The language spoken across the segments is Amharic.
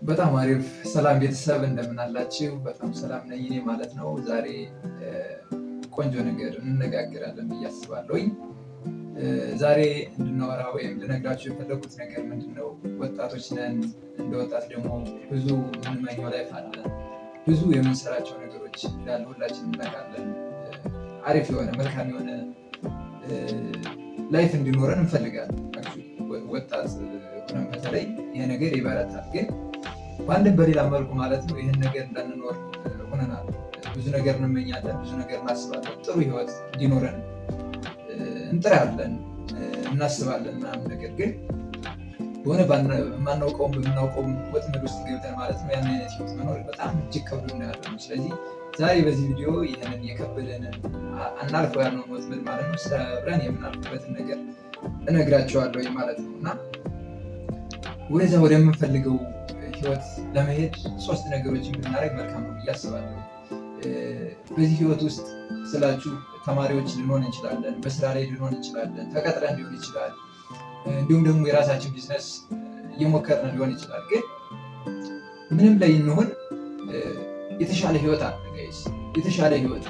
በጣም አሪፍ። ሰላም ቤተሰብ እንደምን አላችሁ? በጣም ሰላም ነኝ እኔ ማለት ነው። ዛሬ ቆንጆ ነገር እንነጋገራለን ብዬ አስባለሁኝ። ዛሬ እንድናወራ ወይም ልነግራችሁ የፈለጉት ነገር ምንድን ነው? ወጣቶች ነን። እንደ ወጣት ደግሞ ብዙ የምንመኘው ላይፍ አለ። ብዙ የምንሰራቸው ነገሮች እንዳለ ሁላችንም እናውቃለን። አሪፍ የሆነ መልካም የሆነ ላይፍ እንዲኖረን እንፈልጋለን። ወጣት ሆነን በተለይ ይሄ ነገር ይበረታል። ግን በአንድም በሌላ መልኩ ማለት ነው ይህን ነገር እንዳንኖር ሆነናል። ብዙ ነገር እንመኛለን፣ ብዙ ነገር እናስባለን። ጥሩ ህይወት እንዲኖረን እንጥራለን፣ እናስባለን ምናምን። ነገር ግን በሆነ የማናውቀውም በምናውቀውም ወጥመድ ውስጥ ገብተን ማለት ነው ያን አይነት ህይወት መኖር በጣም እጅግ ከብዶ እናያለን። ስለዚህ ዛሬ በዚህ ቪዲዮ ይህንን የከበደንን አናልፈው ያልነውን ወጥመድ ማለት ነው ሰብረን የምናልፍበትን ነገር እነግራቸዋለሁ ማለት ነው። እና ወደዛ ወደምንፈልገው ህይወት ለመሄድ 3 ነገሮችን ብናደርግ መልካም ነው ብዬ አስባለሁ። በዚህ ህይወት ውስጥ ስላችሁ ተማሪዎች ልንሆን እንችላለን፣ በስራ ላይ ልንሆን እንችላለን፣ ተቀጥረን ሊሆን ይችላል፣ እንዲሁም ደግሞ የራሳችን ቢዝነስ እየሞከርን ሊሆን ይችላል። ግን ምንም ላይ እንሆን የተሻለ ህይወት አለ ጋይስ። የተሻለ ህይወት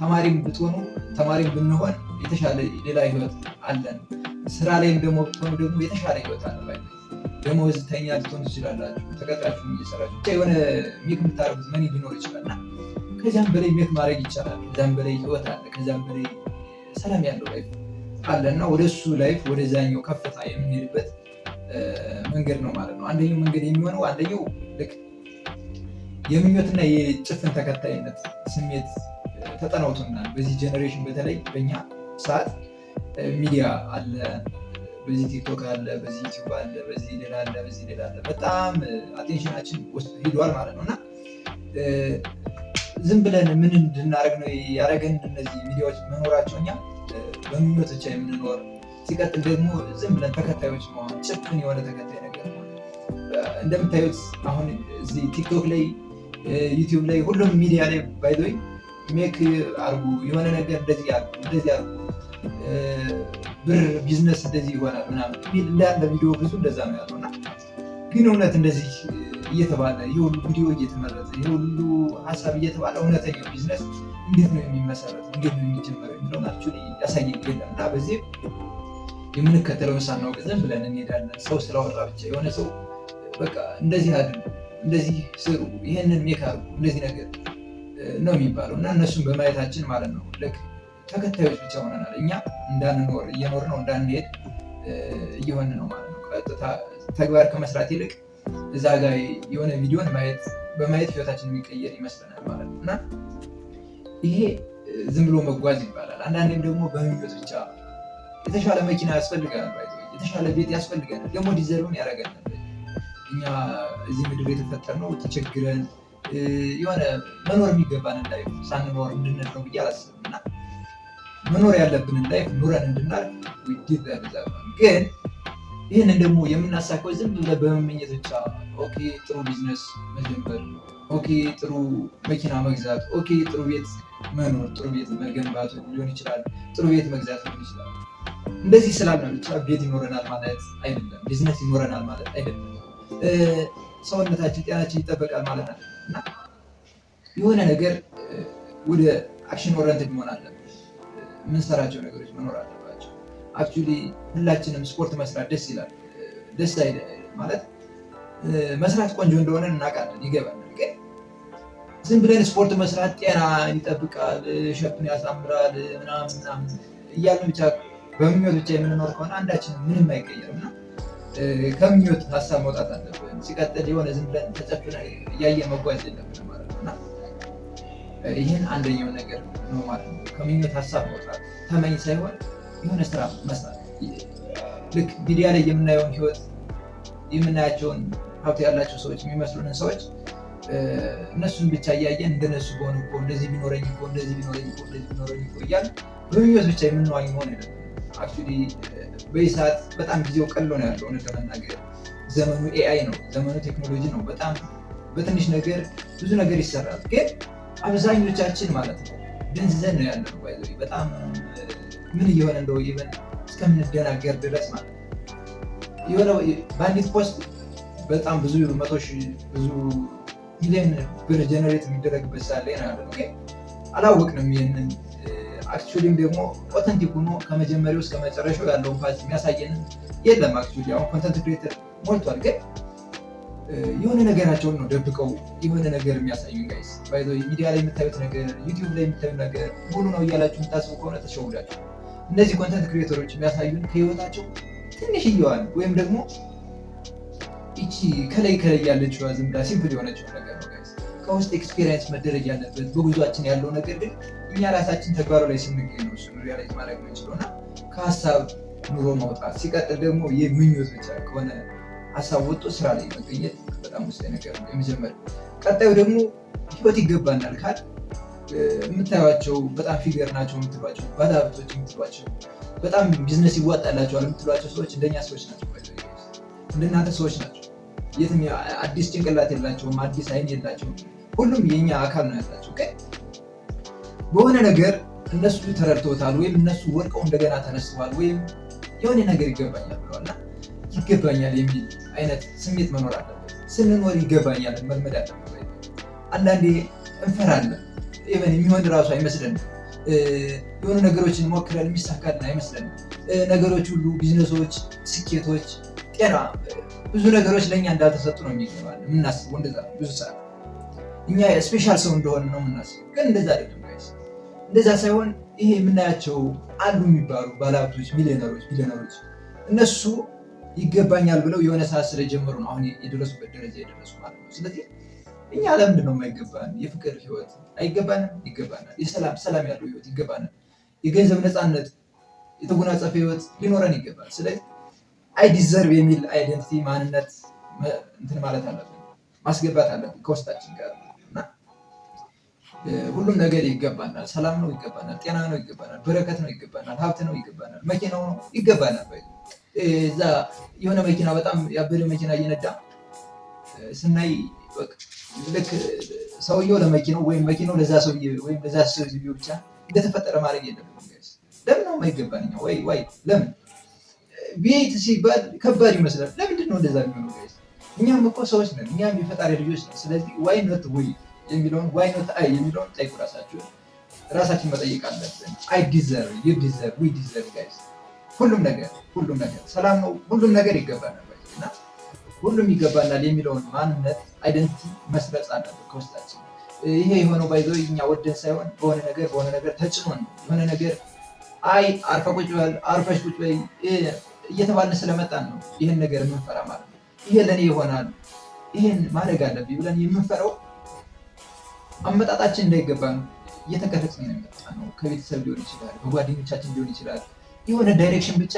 ተማሪም ብትሆኑ ተማሪም ብንሆን የተሻለ ሌላ ህይወት አለን። ስራ ላይም ደግሞ ብትሆኑ ደግሞ የተሻለ ህይወት አለ። ደሞዝተኛ ልትሆኑ ትችላላችሁ፣ ተቀጥራችሁ እየሰራችሁ የሆነ ሜክ የምታደርጉት መኒ ሊኖር ይችላል እና ከዚያም በላይ ሜክ ማድረግ ይቻላል። ከዚያም በላይ ህይወት አለ፣ ከዚያም በላይ ሰላም ያለው ላይፍ አለ እና ወደሱ ላይፍ ወደዛኛው ከፍታ የምንሄድበት መንገድ ነው ማለት ነው። አንደኛው መንገድ የሚሆነው አንደኛው ልክ የምኞትና የጭፍን ተከታይነት ስሜት ተጠናውቶናል። በዚህ ጀኔሬሽን በተለይ በኛ ሰዓት ሚዲያ አለ፣ በዚህ ቲክቶክ አለ፣ በዚህ ዩቲዩብ አለ፣ በዚህ ሌላ አለ፣ በዚህ ሌላ አለ። በጣም አቴንሽናችን ውስጥ ሂዷል ማለት ነው እና ዝም ብለን ምን እንድናደርግ ነው ያደረገን እነዚህ ሚዲያዎች መኖራቸው። እኛ በምኞት ብቻ የምንኖር ሲቀጥል ደግሞ ዝም ብለን ተከታዮች መሆን፣ ጭፍን የሆነ ተከታይ ነገር መሆን። እንደምታዩት አሁን እዚህ ቲክቶክ ላይ ዩቲዩብ ላይ ሁሉም ሚዲያ ላይ ባይዞይ ሜክ አርጉ፣ የሆነ ነገር እንደዚህ አርጉ፣ ብር ቢዝነስ እንደዚህ ይሆናል ምናምን የሚል እንዳለ ቪዲዮ ብዙ እንደዛ ነው ያለው እና ግን እውነት እንደዚህ እየተባለ ይህ ሁሉ ቪዲዮ እየተመረጠ ይህ ሁሉ ሀሳብ እየተባለ እውነተኛው ቢዝነስ እንዴት ነው የሚመሰረት እንዴት ነው የሚጀመረው የሚለውን አክቹዋሊ ያሳየን የለም እና በዚህ የምንከተለውን ሳናውቅ ዝም ብለን እንሄዳለን። ሰው ስላወራ ብቻ የሆነ ሰው በቃ እንደዚህ አድርጉ፣ እንደዚህ ስሩ፣ ይሄንን ሜክ አድርጉ፣ እንደዚህ ነገር ነው የሚባለው እና እነሱን በማየታችን ማለት ነው ልክ ተከታዮች ብቻ ሆነናል። እኛ እንዳንኖር እየኖር ነው እንዳንሄድ እየሆን ነው ማለት ነው። ቀጥታ ተግባር ከመስራት ይልቅ እዛ ጋር የሆነ ቪዲዮን በማየት ህይወታችን የሚቀየር ይመስለናል ማለት ነው እና ይሄ ዝም ብሎ መጓዝ ይባላል። አንዳንዴም ደግሞ በምኞት ብቻ የተሻለ መኪና ያስፈልገናል፣ የተሻለ ቤት ያስፈልገናል፣ ደግሞ ዲዘርቭን ያደርገናል። እኛ እዚህ ምድር የተፈጠርነው ተቸግረን የሆነ መኖር የሚገባንን ላይፍ ሳንኖር እንድንል ነው ብዬ አላስብም እና መኖር ያለብንን ላይፍ ኑረን እንድናልፍ ውይይት ያበዛል። ግን ይህንን ደግሞ የምናሳካው ዝም ብለን በመመኘት ብቻ ኦኬ ጥሩ ቢዝነስ መጀመር፣ ኦኬ ጥሩ መኪና መግዛት፣ ኦኬ ጥሩ ቤት መኖር፣ ጥሩ ቤት መገንባት ሊሆን ይችላል፣ ጥሩ ቤት መግዛት ሊሆን ይችላል። እንደዚህ ስላልነው ብቻ ቤት ይኖረናል ማለት አይደለም፣ ቢዝነስ ይኖረናል ማለት አይደለም፣ ሰውነታችን ጤናችን ይጠበቃል ማለት ነው እና የሆነ ነገር ወደ አክሽን ኦሪየንትድ መሆን አለብን። የምንሰራቸው ነገሮች መኖር አለባቸው። አክቹዋሊ ሁላችንም ስፖርት መስራት ደስ ይላል። ደስ ማለት መስራት ቆንጆ እንደሆነ እናውቃለን፣ ይገባናል። ግን ዝም ብለን ስፖርት መስራት ጤና ይጠብቃል፣ ሸፕን ያሳምራል ምናምን እያልን ብቻ በምኞት ብቻ የምንኖር ከሆነ አንዳችንም ምንም አይቀየርም እና ከምኞት ሀሳብ መውጣት አለብን። ሲቀጥል የሆነ ዝም ብለን ተጨፍነ እያየ መጓዝ የለብንም ማለት ነው እና ይህን አንደኛው ነገር ነው ማለት ነው። ከምኞት ሀሳብ መውጣት፣ ተመኝ ሳይሆን የሆነ ስራ መስራት። ልክ ሚዲያ ላይ የምናየውን ህይወት የምናያቸውን ሀብት ያላቸው ሰዎች የሚመስሉንን ሰዎች እነሱን ብቻ እያየን እንደነሱ በሆኑ እኮ እንደዚህ ቢኖረኝ እኮ እንደዚህ ቢኖረኝ እኮ እንደዚህ ቢኖረኝ እኮ እያልን በምኞት ብቻ የምንዋኝ መሆን የለም። አክቹዋሊ በዚህ ሰዓት በጣም ጊዜው ቀሎ ነው ያለው። እውነት ለመናገር ዘመኑ ኤአይ ነው፣ ዘመኑ ቴክኖሎጂ ነው። በጣም በትንሽ ነገር ብዙ ነገር ይሰራል። ግን አብዛኞቻችን ማለት ነው ደንዝዘን ነው ያለው። በጣም ምን እየሆነ እንደው እስከምንደናገር ድረስ ማለት ነው። የሆነ በአንዲት ፖስት በጣም ብዙ 100,000 ብዙ ሚሊዮን ብር ጀነሬት የሚደረግበት ሰዓት ላይ ነው ያለው። አላወቅንም ይህንን። አክቹዋሊም ደግሞ ኦተንቲክ ሆኖ ከመጀመሪያው እስከ መጨረሻው ያለውን ፓዝ የሚያሳየን የለም። አክቹዋሊ አሁን ኮንተንት ክሬተር ሞልቷል፣ ግን የሆነ ነገራቸውን ነው ደብቀው የሆነ ነገር የሚያሳዩ ጋይስ። ሚዲያ ላይ የምታዩት ነገር፣ ዩቲዩብ ላይ የምታዩት ነገር ሙሉ ነው እያላችሁ የምታስቡ ከሆነ ተሸውዳችሁ። እነዚህ ኮንተንት ክሬተሮች የሚያሳዩን ከህይወታቸው ትንሽዬዋን ወይም ደግሞ ይቺ ከላይ ያለችው ዝም ብላ ሲምፕል የሆነችው ነገር ነው ጋይስ። ከውስጥ ኤክስፔሪየንስ መደረግ ያለበት በጉዟችን ያለው ነገር ግን እኛ ራሳችን ተግባሩ ላይ ስንገኝ ነው እሱን ሪያላይዝ ማድረግ የምንችለው እና ከሀሳብ ኑሮ ማውጣት። ሲቀጥል ደግሞ የምኞት ብቻ ከሆነ ሀሳብ ወጥቶ ስራ ላይ መገኘት በጣም ወሳኝ ነገር ነው የመጀመሪያው። ቀጣዩ ደግሞ ህይወት ይገባናል ካል የምታዩቸው በጣም ፊገር ናቸው የምትሏቸው ባለሀብቶች የምትሏቸው በጣም ቢዝነስ ይዋጣላቸዋል የምትሏቸው ሰዎች እንደኛ ሰዎች ናቸው፣ እንደናንተ ሰዎች ናቸው። የትም አዲስ ጭንቅላት የላቸውም፣ አዲስ አይን የላቸውም። ሁሉም የኛ አካል ነው ያላቸው። በሆነ ነገር እነሱ ተረድተውታል፣ ወይም እነሱ ወድቀው እንደገና ተነስተዋል፣ ወይም የሆነ ነገር ይገባኛል ብለዋልና ይገባኛል የሚል አይነት ስሜት መኖር አለበት። ስንኖር ይገባኛል መልመድ አለበት። አንዳንዴ እንፈራለን፣ ኢቨን የሚሆን እራሱ አይመስለንም። የሆኑ ነገሮችን ሞክረን የሚሳካልን አይመስለንም። ነገሮች ሁሉ ቢዝነሶች፣ ስኬቶች፣ ጤና፣ ብዙ ነገሮች ለእኛ እንዳልተሰጡ ነው የሚገባል የምናስበው። እንደዛ ብዙ ሰዓት እኛ ስፔሻል ሰው እንደሆነ ነው የምናስበው፣ ግን እንደዛ አይደለም ጋይስ። እንደዛ ሳይሆን ይሄ የምናያቸው አሉ የሚባሉ ባለሀብቶች፣ ሚሊዮነሮች እነሱ ይገባኛል ብለው የሆነ ሰዓት ስለጀመሩ ነው አሁን የደረሱበት ደረጃ የደረሱ ማለት ነው። ስለዚህ እኛ ለምንድን ነው የማይገባን? የፍቅር ህይወት አይገባንም? ይገባናል። ሰላም ያለው ህይወት ይገባናል። የገንዘብ ነፃነት የተጎናጸፈ ህይወት ሊኖረን ይገባል። ስለዚህ አይ ዲዘርቭ የሚል አይደንቲቲ ማንነት እንትን ማለት አለብን፣ ማስገባት አለብን ከውስጣችን ጋር እና ሁሉም ነገር ይገባናል። ሰላም ነው ይገባናል፣ ጤና ነው ይገባናል፣ በረከት ነው ይገባናል፣ ሀብት ነው ይገባናል፣ መኪናው ነው ይገባናል። እዛ የሆነ መኪና በጣም ያበደ መኪና እየነዳ ስናይ ልክ ሰውየው ለመኪናው ወይም መኪናው ለዛ ሰውዬ ወይም ለዛ ሰውዬ ብቻ እንደተፈጠረ ማድረግ የለብንም። ለምን ነው የማይገባን? ወይ ለምን ቤት ሲባል ከባድ ይመስላል። ለምንድን ነው እንደዛ የሚሆነው? እኛም እኮ ሰዎች ነን፣ እኛም የፈጣሪ ልጆች ነን። ስለዚህ ዋይ ኖት ወይ የሚለውን ዋይ ኖት አይ የሚለውን ጠይቁ፣ ራሳችን መጠየቅ አለብን። አይ ዲዘርቭ፣ ዩ ዲዘርቭ፣ ዊ ዲዘርቭ ጋይስ። ሁሉም ነገር ሰላም ነው፣ ሁሉም ነገር ይገባናል እና ሁሉም ይገባናል የሚለውን ማንነት አይደንቲቲ መስረጽ አለበት ከውስጣችን። ይሄ የሆነው ባይዘው እኛ ወደን ሳይሆን በሆነ ነገር ተጭኖን ነው። የሆነ ነገር አይ አርፈሽ ቁጭ በይ እየተባልን ስለመጣን ነው ይህን ነገር የምንፈራ ማለት ነው። ይሄ ለእኔ ይሆናል፣ ይህን ማድረግ አለብኝ ብለን የምንፈራው አመጣጣችን እንዳይገባ ነው። እየተቀረጽን ነው የመጣ ነው። ከቤተሰብ ሊሆን ይችላል፣ በጓደኞቻችን ሊሆን ይችላል። የሆነ ዳይሬክሽን ብቻ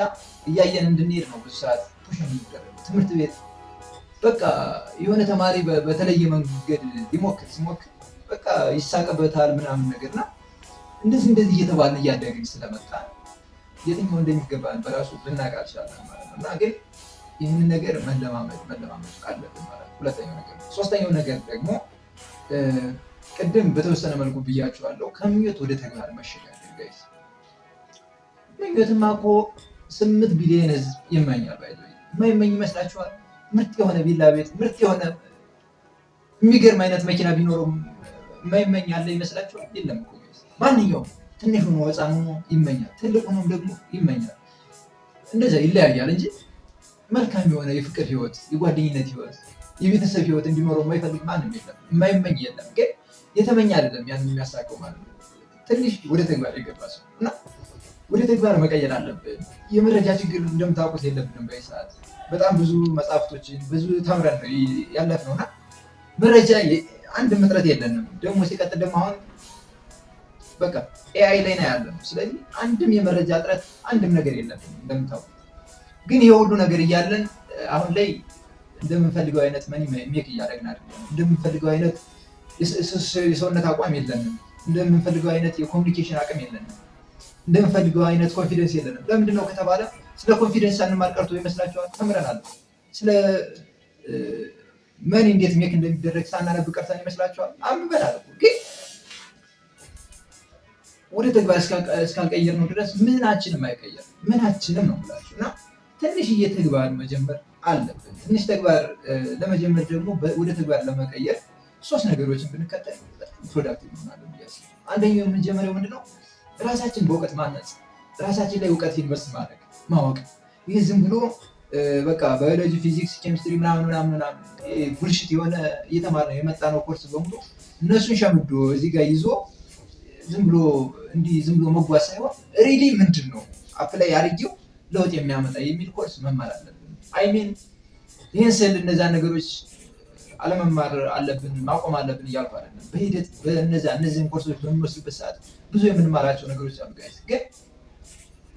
እያየን እንድንሄድ ነው ብዙ ሰዓት ፑሽ የሚደረገው። ትምህርት ቤት በቃ የሆነ ተማሪ በተለየ መንገድ ሲሞክር በቃ ይሳቅበታል ምናምን ነገርና እንደዚህ እየተባልን እያደግን ስለመጣ የትኛው እንደሚገባን በራሱ ልናውቅ አልቻልንም ማለት ነው። እና ግን ይህንን ነገር መለማመድ አለብን ማለት ነው። ሁለተኛው ነገር። ሶስተኛው ነገር ደግሞ ቅድም በተወሰነ መልኩ ብያችኋለሁ፣ ከምኞት ወደ ተግባር መሸጋገር ጋይስ። ምኞትማ እኮ 8 ቢሊዮን ህዝብ ይመኛል። የማይመኝ ይመስላችኋል? ምርጥ የሆነ ቪላ ቤት፣ ምርጥ የሆነ የሚገርም አይነት መኪና ቢኖረው የማይመኝ አለ ይመስላችኋል? የለም እኮ ማንኛውም ትንሽ ሆኖ ህፃን ሆኖ ይመኛል፣ ትልቅ ሆኖም ደግሞ ይመኛል። እንደዛ ይለያያል እንጂ መልካም የሆነ የፍቅር ህይወት፣ የጓደኝነት ህይወት፣ የቤተሰብ ህይወት እንዲኖረው የማይፈልግ ማንም የለም፣ የማይመኝ የለም። ግን የተመኘ አይደለም ያን የሚያሳቀው ማለት ነው። ትንሽ ወደ ተግባር የገባ ሰው እና ወደ ተግባር መቀየር አለብን። የመረጃ ችግር እንደምታውቁት የለብንም። በዚህ ሰዓት በጣም ብዙ መጽሐፍቶችን ብዙ ተምረን ነው ያለፍነው እና መረጃ አንድ እጥረት የለንም። ደግሞ ሲቀጥል ደግሞ አሁን በቃ ኤአይ ላይ ነው ያለነው። ስለዚህ አንድም የመረጃ እጥረት አንድም ነገር የለብንም እንደምታውቁት። ግን ይሄ ሁሉ ነገር እያለን አሁን ላይ እንደምንፈልገው አይነት መኒ ሜክ እያደረግን አይደለም። እንደምንፈልገው አይነት የሰውነት አቋም የለንም። እንደምንፈልገው አይነት የኮሚኒኬሽን አቅም የለንም። እንደምንፈልገው አይነት ኮንፊደንስ የለንም። ለምንድን ነው ከተባለ ስለ ኮንፊደንስ ሳንማር ቀርቶ ይመስላችኋል? ተምረናል። ስለ መኒ እንዴት ሜክ እንደሚደረግ ሳናነብ ቀርተን ይመስላችኋል? አንብበናል። ግን ወደ ተግባር እስካልቀየር ነው ድረስ ምናችንም አይቀየርም። ምናችንም ነው ብላችሁ እና ትንሽዬ ተግባር መጀመር አለብን። ትንሽ ተግባር ለመጀመር ደግሞ ወደ ተግባር ለመቀየር 3 ነገሮችን ብንከተል ፕሮዳክቲቭ እንሆናለን። አንደኛው የምንጀምረው ምንድነው? ራሳችን በእውቀት ማነጽ፣ ራሳችን ላይ እውቀት ኢንቨስት ማድረግ ማወቅ። ይህ ዝም ብሎ በቃ ባዮሎጂ፣ ፊዚክስ፣ ኬሚስትሪ ምናምን ቡልሽት የሆነ እየተማርነው የመጣ ነው ኮርስ በሙሉ እነሱን ሸምዶ እዚህ ጋር ይዞ ዝም ብሎ መጓዝ ሳይሆን ሪሊ ምንድን ነው አፕላይ አድርጌው ለውጥ የሚያመጣ የሚል ኮርስ መማር አለብን። ይህን ስል እነዛን ነገሮች አለመማር አለብን ማቆም አለብን እያልኩ አይደለም። በሂደት እነዚህን ኮርሶች በምንወስድበት ሰዓት ብዙ የምንማራቸው ነገሮች አሉ። ግን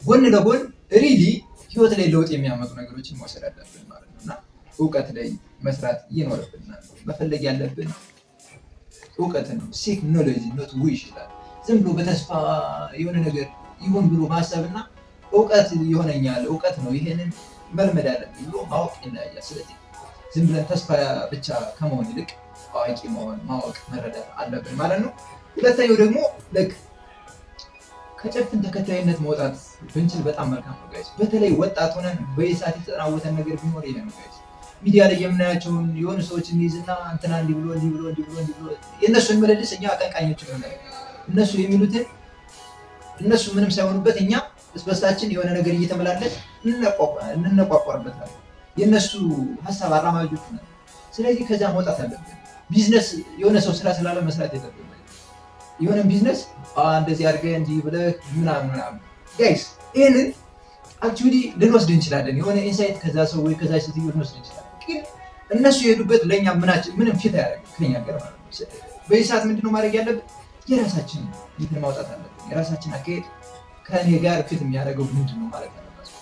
ጎን ለጎን ሪሊ ህይወት ላይ ለውጥ የሚያመጡ ነገሮችን መውሰድ አለብን ማለት ነው እና እውቀት ላይ መስራት ይኖርብናል። መፈለግ ያለብን እውቀት ነው። ሲክ ኖሌጅ ኖት ዊሽ ይላል። ዝም ብሎ በተስፋ የሆነ ነገር ይሁን ብሎ ማሰብና እውቀት ይሆነኛል እውቀት ነው ይሄንን መልመድ አለብን ብሎ ማወቅ ይለያያል። ስለዚህ ዝም ብለን ተስፋ ብቻ ከመሆን ይልቅ አዋቂ መሆን ማወቅ መረዳት አለብን ማለት ነው። ሁለተኛው ደግሞ ከጭፍን ተከታይነት መውጣት ብንችል በጣም መልካም ነው ጋይስ። በተለይ ወጣት ሆነን በየሰዓት የተጠናወተን ነገር ቢኖር ይሄ ነው ጋይስ። ሚዲያ ላይ የምናያቸውን የሆኑ ሰዎች እንይዝና እንትና እንዲህ ብሎ የእነሱን መለልስ እኛ አቀንቃኞች ነው። እነሱ የሚሉትን እነሱ ምንም ሳይሆኑበት እኛ በስበሳችን የሆነ ነገር እየተመላለስ እንነቋቋርበታለን። የእነሱ ሀሳብ አራማጆች ነው። ስለዚህ ከዛ መውጣት አለብን። ቢዝነስ የሆነ ሰው ስራ ስላለ መስራት የለብን። የሆነ ቢዝነስ እንደዚህ አድርገህ እንዲህ ብለህ ምናምን ጋይስ ይህንን አክቹዋሊ ልንወስድ እንችላለን። የሆነ ኢንሳይት ከዛ ሰው ወይ ከዛ ሴትዮ ልንወስድ እንችላለን። ግን እነሱ የሄዱበት ለእኛ ምንም ፊት አያደርግም ከኛ ጋር ማለት ነው። በዚህ ሰዓት ምንድነው ማድረግ ያለብን? የራሳችን እንትን ማውጣት አለብን። የራሳችን አካሄድ ከእኔ ጋር ፊት የሚያደርገው ምንድነው ማለት አለባቸው።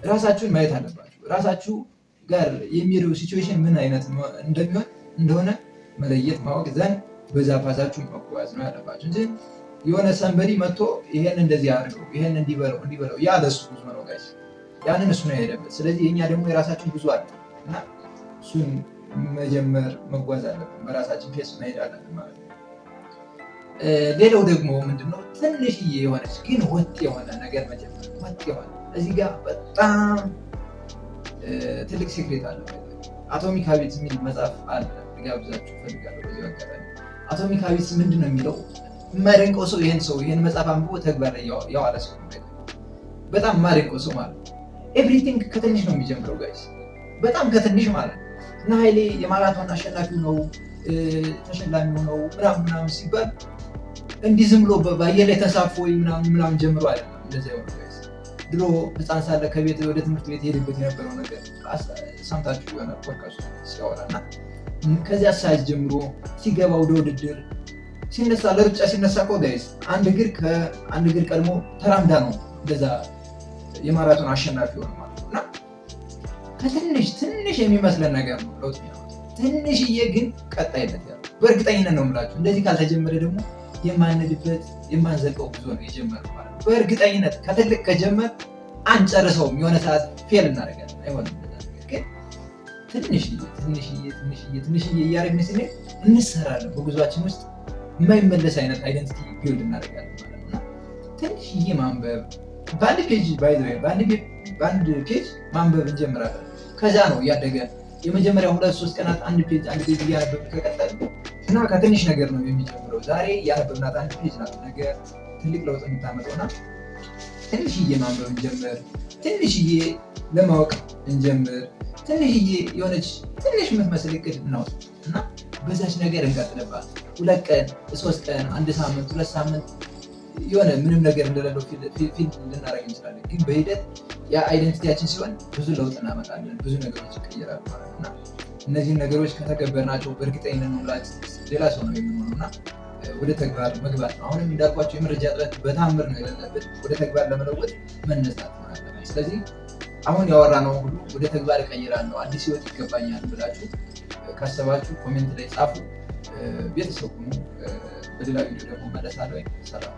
ራሳችሁን ማየት አለባችሁ። ራሳችሁ ጋር የሚሄደው ሲቹዌሽን ምን አይነት እንደሆነ መለየት ማወቅ ዘንድ በዛ ፋሳችሁ መጓዝ ነው ያለባችሁ እንጂ የሆነ ሰንበዲ መጥቶ ይሄን እንደዚህ አድርገው ይሄን እንዲበለው ያ ለሱ ብዙ ነው ጋይስ። ያንን እሱ ነው የሄደበት። ስለዚህ የኛ ደግሞ የራሳችን ብዙ አለ እና እሱን መጀመር መጓዝ አለብን። በራሳችን ፌስ መሄድ አለብን ማለት ነው። ሌላው ደግሞ ምንድነው ትንሽዬ የሆነች ግን ወጥ የሆነ ነገር መጀመር። ወጥ የሆነ እዚህ ጋር በጣም ትልቅ ሴክሬት አለ። አቶሚክ ሃቢትስ የሚል መጽሐፍ አለ ልጋብዛችሁ እፈልጋለሁ በዚህ አጋጣሚ። አቶሚክ ሃቢትስ ምንድነው የሚለው የማይደንቀው ሰው ይሄን መጽሐፍ አንብቦ ተግባር ላይ ያዋለ ሰው በጣም የማይደንቀው ሰው ማለት ነው። ኤቭሪቲንግ ከትንሽ ነው የሚጀምረው ጋይስ፣ በጣም ከትንሽ ማለት ነው። እና ኃይሌ የማራቶን አሸናፊው ነው ተሸላሚው ነው ምናምን ሲባል እንዲህ ዝም ብሎ በአየር ላይ ተሳፎ ምናምን ጀምሮ አይደለም እንደዚያ ይሆናል ጋይስ። ድሮ ህፃን ሳለ ከቤት ወደ ትምህርት ቤት ሄድበት የነበረው ነገር ሰምታችሁ የሆነ ፖድካስት ሲያወራና ከዚያ ሰዓት ጀምሮ ሲገባ ወደ ውድድር ሲነሳ ለሩጫ ሲነሳ እኮ ጋይስ አንድ እግር ቀድሞ ተራምዳ ነው እንደዛ የማራቶን አሸናፊ ሆነ ማለት ነው። እና ከትንሽ የሚመስለን ነገር ነው ለውጥ የሚያመጣው። ትንሽዬ ግን ቀጣይነት ያለው በእርግጠኝነት ነው የምላችሁ። እንደዚህ ካልተጀመረ ደግሞ የማንሄድበት የማንዘልቀው ጉዞ ነው የጀመረው ማለት ነው። በእርግጠኝነት ከትልቅ ከጀመር አንጨርሰውም። የሆነ ሰዓት ፌል እናደርጋለን። አይሆንም። ግን ትንሽዬ እያደረግን ስንሄድ እንሰራለን። በጉዟችን ውስጥ የማይመለስ አይነት አይደንቲቲ ቢልድ እናደርጋለን ማለት ነው። እና ትንሽዬ ማንበብ በአንድ በአንድ ፔጅ ማንበብ እንጀምራለን። ከዛ ነው እያደገ የመጀመሪያው 2-3 ቀናት አንድ ፔጅ እያነበብን ከቀጠል እና ከትንሽ ነገር ነው የሚጀምረው። ዛሬ ያነበብናት አንድ ፔጅ ናት ነገ ትልቅ ለውጥ የምታመጣውና ትንሽዬ ማንበብ እንጀምር። ትንሽዬ ለማወቅ እንጀምር። ትንሽዬ የሆነች ትንሽ የምትመስል እቅድ እናውጥ እና በዛች ነገር እንቀጥልባት። 2 ቀን 3 ቀን 1 ሳምንት 2 ሳምንት የሆነ ምንም ነገር እንደሌለው ፊልም ልናደርግ እንችላለን። ግን በሂደት ያ አይደንቲቲያችን ሲሆን ብዙ ለውጥ እናመጣለን። ብዙ ነገሮች ይቀየራሉ ማለት ነው እና እነዚህን ነገሮች ከተገበርናቸው በእርግጠኝነት መሙላት ሌላ ሰው ነው የምንሆነው እና ወደ ተግባር መግባት ነው። አሁንም እንዳልኳቸው የመረጃ እጥረት በታምር ነው የሌለበት። ወደ ተግባር ለመለወጥ መነሳት ማለት ነው። ስለዚህ አሁን ያወራነው ሁሉ ወደ ተግባር እቀይራለሁ፣ አዲስ ህይወት ይገባኛል ብላችሁ ካሰባችሁ ኮሜንት ላይ ጻፉ። ቤተሰቡ በሌላ ቪዲዮ ደግሞ መለሳለሁ። ሰላም